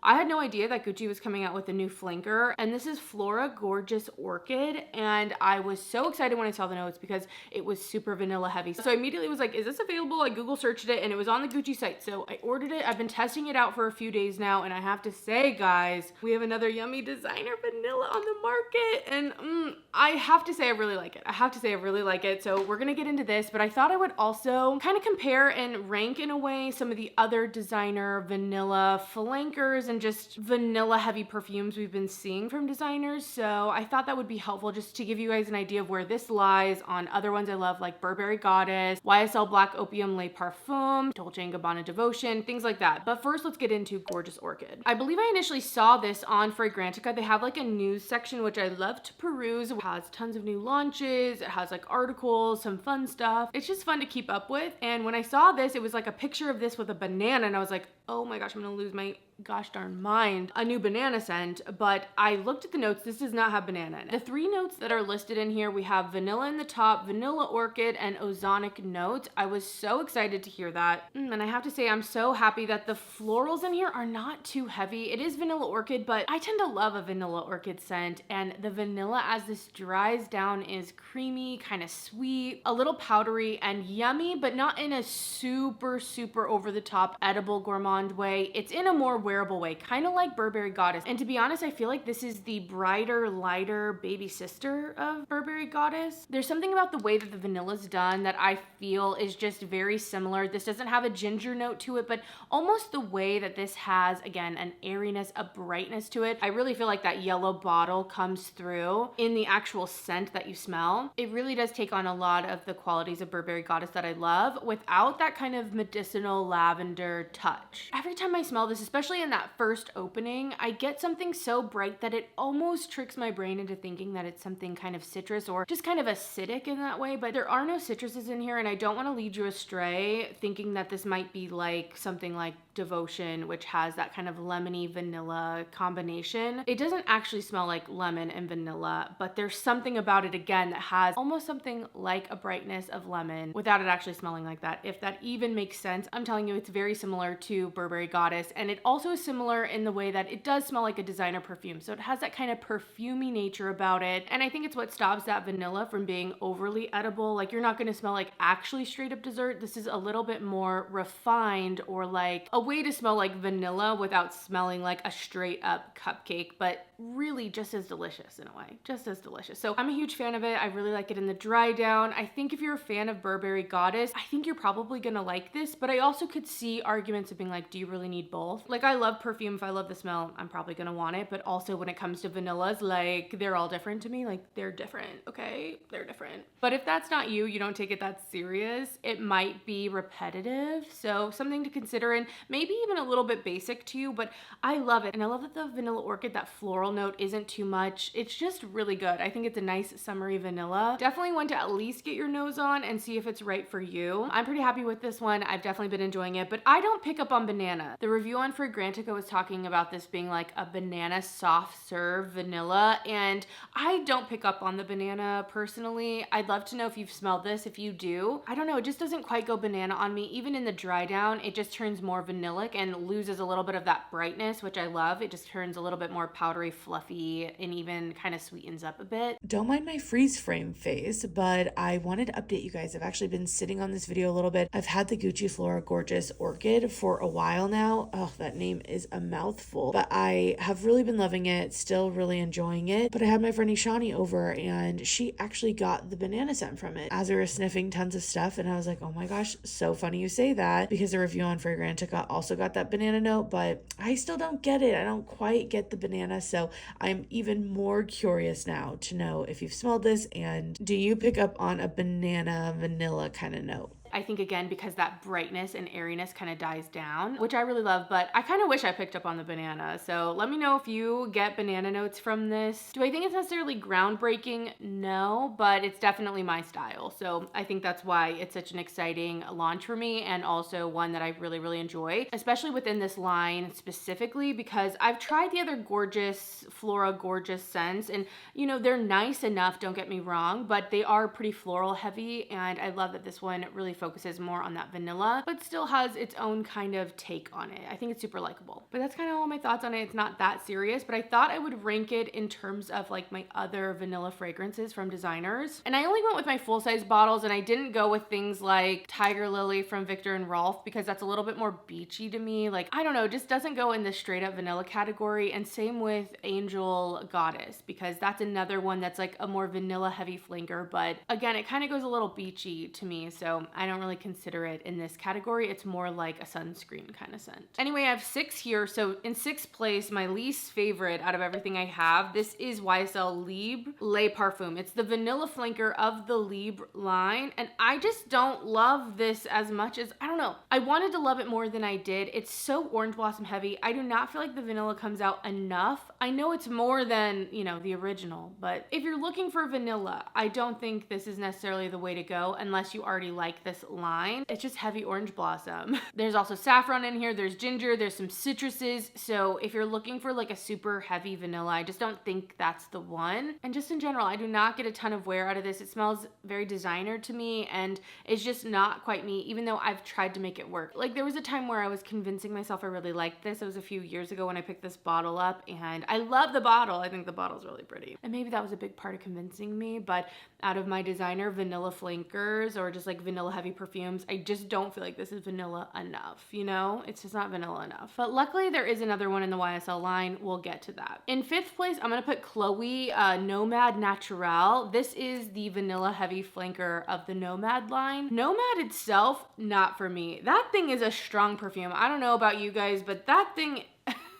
I had no idea that Gucci was coming out with a new flanker, and this is Flora Gorgeous Orchid, and I was so excited when I saw the notes because it was super vanilla heavy. So I immediately was like, is this available? I Google searched it and it was on the Gucci site. So I ordered it. I've been testing it out for a few days now, and I have to say, guys, we have another yummy designer vanilla on the market, and I have to say I really like it. I have to say I really like it. So we're gonna get into this, but I thought I would also kind of compare and rank in a way some of the other designer vanilla flankers and just vanilla heavy perfumes we've been seeing from designers. So I thought that would be helpful just to give you guys an idea of where this lies on other ones I love, like Burberry Goddess, YSL Black Opium Le Parfum, Dolce & Gabbana Devotion, things like that. But first, let's get into Gorgeous Orchid. I believe I initially saw this on Fragrantica. They have like a news section, which I love to peruse. It has tons of new launches. It has like articles, some fun stuff. It's just fun to keep up with. And when I saw this, it was like a picture of this with a banana, and I was like, oh my gosh, I'm gonna lose my gosh darn mind. A new banana scent, but I looked at the notes. This does not have banana in it. The 3 notes that are listed in here, we have vanilla in the top, vanilla orchid, and ozonic notes. I was so excited to hear that. And I have to say, I'm so happy that the florals in here are not too heavy. It is vanilla orchid, but I tend to love a vanilla orchid scent, and the vanilla as this dries down is creamy, kind of sweet, a little powdery and yummy, but not in a super over the top edible gourmand way. It's in a more wearable way, kind of like Burberry Goddess. And to be honest, I feel like this is the brighter, lighter baby sister of Burberry Goddess. There's something about the way that the vanilla's done that I feel is just very similar. This doesn't have a ginger note to it, but almost the way that this has, again, an airiness, a brightness to it. I really feel like that yellow bottle comes through in the actual scent that you smell. It really does take on a lot of the qualities of Burberry Goddess that I love without that kind of medicinal lavender touch. Every time I smell this, especially in that first opening, I get something so bright that it almost tricks my brain into thinking that it's something kind of citrus or just kind of acidic in that way, but there are no citruses in here, and I don't want to lead you astray thinking that this might be like something like Devotion, which has that kind of lemony vanilla combination. It doesn't actually smell like lemon and vanilla, but there's something about it, again, that has almost something like a brightness of lemon without it actually smelling like that, if that even makes sense. I'm telling you, it's very similar to Burberry Goddess, and it also is similar in the way that it does smell like a designer perfume. So it has that kind of perfumey nature about it, and I think it's what stops that vanilla from being overly edible. Like, you're not going to smell like actually straight up dessert. This is a little bit more refined, or like a way to smell like vanilla without smelling like a straight up cupcake, but really just as delicious in a way, just as delicious. So I'm a huge fan of it. I really like it in the dry down. I think if you're a fan of Burberry Goddess, I think you're probably gonna like this, but I also could see arguments of being like, do you really need both? Like, I love perfume. If I love the smell, I'm probably gonna want it, but also when it comes to vanillas, like, they're all different to me. Like, they're different, okay? They're different. But if that's not you, you don't take it that serious, it might be repetitive. So something to consider, and maybe even a little bit basic to you, but I love it. And I love that the vanilla orchid, that floral note isn't too much. It's just really good. I think it's a nice summery vanilla. Definitely one to at least get your nose on and see if it's right for you. I'm pretty happy with this one. I've definitely been enjoying it, but I don't pick up on banana. The review on Fragrantica was talking about this being like a banana soft serve vanilla, and I don't pick up on the banana personally. I'd love to know if you've smelled this. If you do, I don't know, it just doesn't quite go banana on me. Even in the dry down, it just turns more vanillic and loses a little bit of that brightness, which I love. It just turns a little bit more powdery, fluffy, and even kind of sweetens up a bit. Don't mind my freeze frame face, but I wanted to update you guys. I've actually been sitting on this video a little bit. I've had the Gucci Flora Gorgeous Orchid for a while now. Oh, that name is a mouthful, but I have really been loving it, still really enjoying it. But I had my friend Ishani over, and she actually got the banana scent from it as we were sniffing tons of stuff, and I was like, oh my gosh, so funny you say that, because the review on Fragrantica also got that banana note, but I still don't get it. I don't quite get the banana, so I'm even more curious now to know if you've smelled this, and do you pick up on a banana vanilla kind of note? I think, again, because that brightness and airiness kind of dies down, which I really love, but I kind of wish I picked up on the banana. So let me know if you get banana notes from this. Do I think it's necessarily groundbreaking? No, but it's definitely my style. So I think that's why it's such an exciting launch for me, and also one that I really enjoy, especially within this line specifically, because I've tried the other gorgeous Flora Gorgeous scents, and you know, they're nice enough, don't get me wrong, but they are pretty floral heavy, and I love that this one really focuses more on that vanilla, but still has its own kind of take on it. I think it's super likable. But that's kind of all my thoughts on it. It's not that serious, but I thought I would rank it in terms of like my other vanilla fragrances from designers. And I only went with my full-size bottles, and I didn't go with things like Tiger Lily from Viktor and Rolf because that's a little bit more beachy to me. Like, I don't know, it just doesn't go in the straight up vanilla category. And same with Angel Goddess, because that's another one that's like a more vanilla heavy flanker, but again, it kind of goes a little beachy to me, so I don't really consider it in this category. It's more like a sunscreen kind of scent. Anyway, I have 6 here. So in 6th place, my least favorite out of everything I have, this is YSL Libre Les Parfums. It's the vanilla flanker of the Libre line, and I just don't love this as much as, I don't know, I wanted to love it more than I did. It's so orange blossom heavy. I do not feel like the vanilla comes out enough. I know it's more than, you know, the original, but if you're looking for vanilla, I don't think this is necessarily the way to go unless you already like this line. It's just heavy orange blossom. There's also saffron in here, there's ginger, there's some citruses. So if you're looking for like a super heavy vanilla, I just don't think that's the one. And just in general, I do not get a ton of wear out of this. It smells very designer to me, and it's just not quite me, even though I've tried to make it work. Like, there was a time where I was convincing myself I really liked this. It was a few years ago when I picked this bottle up, and I love the bottle. I think the bottle's really pretty. And maybe that was a big part of convincing me, but out of my designer vanilla flankers or just like vanilla heavy perfumes, I just don't feel like this is vanilla enough, you know? It's just not vanilla enough. But luckily there is another one in the YSL line. We'll get to that. In 5th place, I'm gonna put Chloe Nomad Naturel. This is the vanilla heavy flanker of the Nomad line. Nomad itself, not for me. That thing is a strong perfume. I don't know about you guys, but that thing,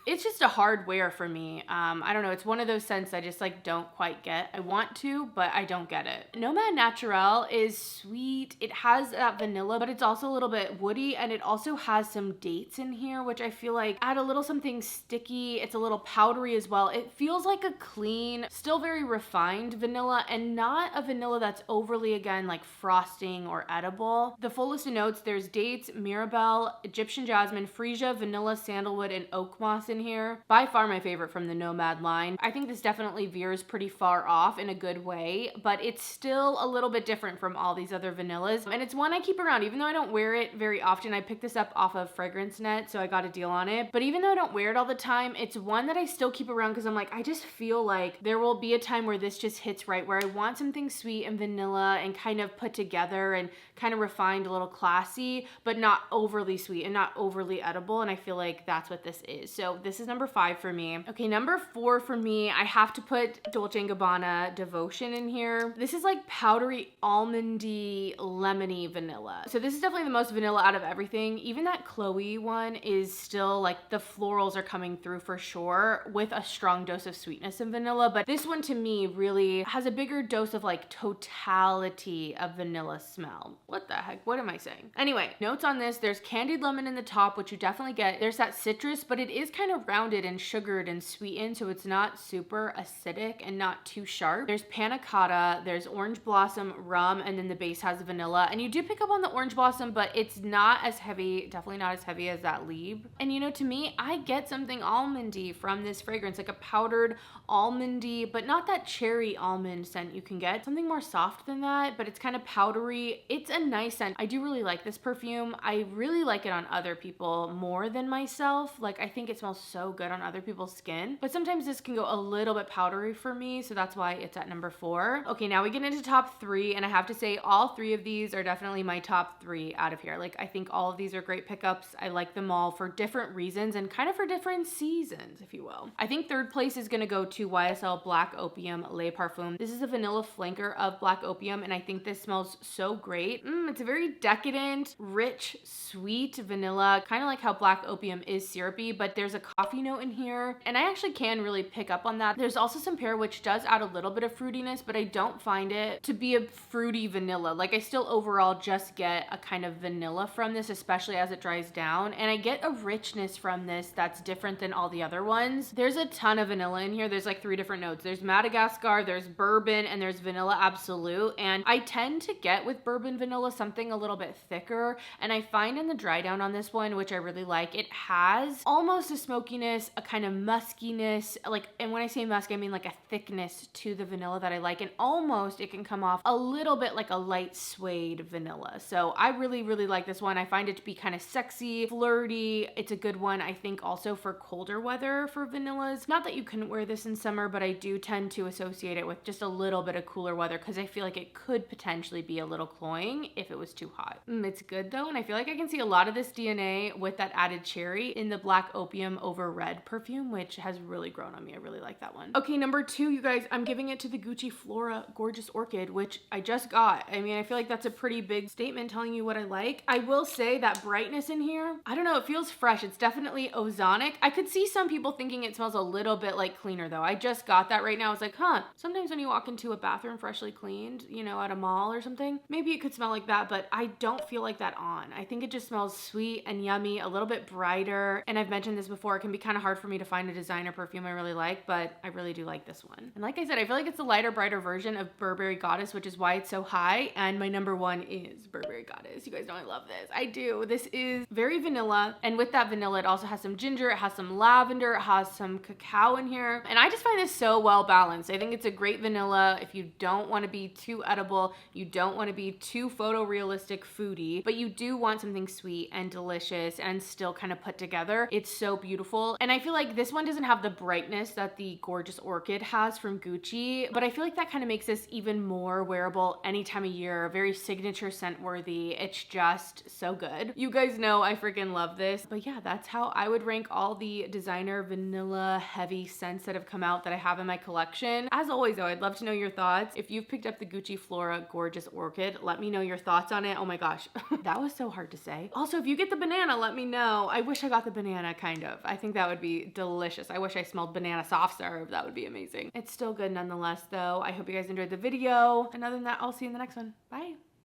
it's just a hard wear for me. I don't know. It's one of those scents I just like don't quite get. I want to, but I don't get it. Nomad Naturel is sweet. It has that vanilla, but it's also a little bit woody, and it also has some dates in here, which I feel like add a little something sticky. It's a little powdery as well. It feels like a clean, still very refined vanilla, and not a vanilla that's overly, again, like frosting or edible. The full list of notes, there's dates, mirabelle, Egyptian jasmine, freesia, vanilla, sandalwood, and oak moss in here. By far my favorite from the Nomad line. I think this definitely veers pretty far off in a good way, but it's still a little bit different from all these other vanillas. And it's one I keep around, even though I don't wear it very often. I picked this up off of Fragrance Net, so I got a deal on it. But even though I don't wear it all the time, it's one that I still keep around because I'm like, I just feel like there will be a time where this just hits right, where I want something sweet and vanilla and kind of put together and kind of refined, a little classy, but not overly sweet and not overly edible. And I feel like that's what this is. So this is number 5 for me. Okay, number 4 for me, I have to put Dolce & Gabbana Devotion in here. This is like powdery, almondy, lemony vanilla. So this is definitely the most vanilla out of everything. Even that Chloe one is still like the florals are coming through for sure with a strong dose of sweetness and vanilla. But this one to me really has a bigger dose of like totality of vanilla smell. What the heck? What am I saying? Anyway, notes on this, there's candied lemon in the top, which you definitely get. There's that citrus, but it is kind of rounded and sugared and sweetened, so it's not super acidic and not too sharp. There's panna cotta, there's orange blossom, rum, and then the base has vanilla. And you do pick up on the orange blossom, but it's not as heavy, definitely not as heavy as that Libre. And you know, to me, I get something almondy from this fragrance, like a powdered almondy, but not that cherry almond scent you can get. Something more soft than that, but it's kind of powdery. It's a nice scent. I do really like this perfume. I really like it on other people more than myself. Like, I think it smells so good on other people's skin, but sometimes this can go a little bit powdery for me, so that's why it's at number 4. Okay, now we get into top 3, and I have to say all 3 of these are definitely my top 3 out of here. Like, I think all of these are great pickups. I like them all for different reasons and kind of for different seasons, if you will. I think 3rd place is gonna go to YSL Black Opium Les Parfums. This is a vanilla flanker of Black Opium, and I think this smells so great. It's a very decadent, rich, sweet vanilla, kind of like how Black Opium is syrupy, but there's a coffee note in here, and I actually can really pick up on that. There's also some pear, which does add a little bit of fruitiness, but I don't find it to be a fruity vanilla. Like, I still overall just get a kind of vanilla from this, especially as it dries down, and I get a richness from this that's different than all the other ones. There's a ton of vanilla in here. There's like 3 different notes. There's Madagascar, there's bourbon, and there's vanilla absolute, and I tend to get with bourbon vanilla something a little bit thicker, and I find in the dry down on this one, which I really like, it has almost a smoky smokiness, a kind of muskiness, like, and when I say musk, I mean like a thickness to the vanilla that I like, and almost it can come off a little bit like a light suede vanilla. So I really, really like this one. I find it to be kind of sexy, flirty. It's a good one, I think, also for colder weather for vanillas. Not that you couldn't wear this in summer, but I do tend to associate it with just a little bit of cooler weather because I feel like it could potentially be a little cloying if it was too hot. It's good though, and I feel like I can see a lot of this DNA with that added cherry in the Black Opium Over Red perfume, which has really grown on me. I really like that one. Okay, number 2, you guys, I'm giving it to the Gucci Flora Gorgeous Orchid, which I just got. I mean, I feel like that's a pretty big statement telling you what I like. I will say that brightness in here, I don't know, it feels fresh. It's definitely ozonic. I could see some people thinking it smells a little bit like cleaner though. I just got that right now. I was like, huh, sometimes when you walk into a bathroom freshly cleaned, you know, at a mall or something, maybe it could smell like that, but I don't feel like that on. I think it just smells sweet and yummy, a little bit brighter. And I've mentioned this before, it can be kind of hard for me to find a designer perfume I really like, but I really do like this one. And like I said, I feel like it's a lighter, brighter version of Burberry Goddess, which is why it's so high. And my number 1 is Burberry Goddess. You guys know I love this. I do. This is very vanilla. And with that vanilla, it also has some ginger, it has some lavender, it has some cacao in here. And I just find this so well balanced. I think it's a great vanilla if you don't want to be too edible, you don't want to be too photorealistic foodie, but you do want something sweet and delicious and still kind of put together. It's so beautiful. And I feel like this one doesn't have the brightness that the Gorgeous Orchid has from Gucci, but I feel like that kind of makes this even more wearable any time of year, very signature scent worthy. It's just so good. You guys know I freaking love this. But yeah, that's how I would rank all the designer vanilla heavy scents that have come out that I have in my collection. As always though, I'd love to know your thoughts. If you've picked up the Gucci Flora Gorgeous Orchid, let me know your thoughts on it. Oh my gosh, that was so hard to say. Also, if you get the banana, let me know. I wish I got the banana, kind of. I think that would be delicious. I wish I smelled banana soft serve. That would be amazing. It's still good nonetheless though. I hope you guys enjoyed the video. And other than that, I'll see you in the next one. Bye.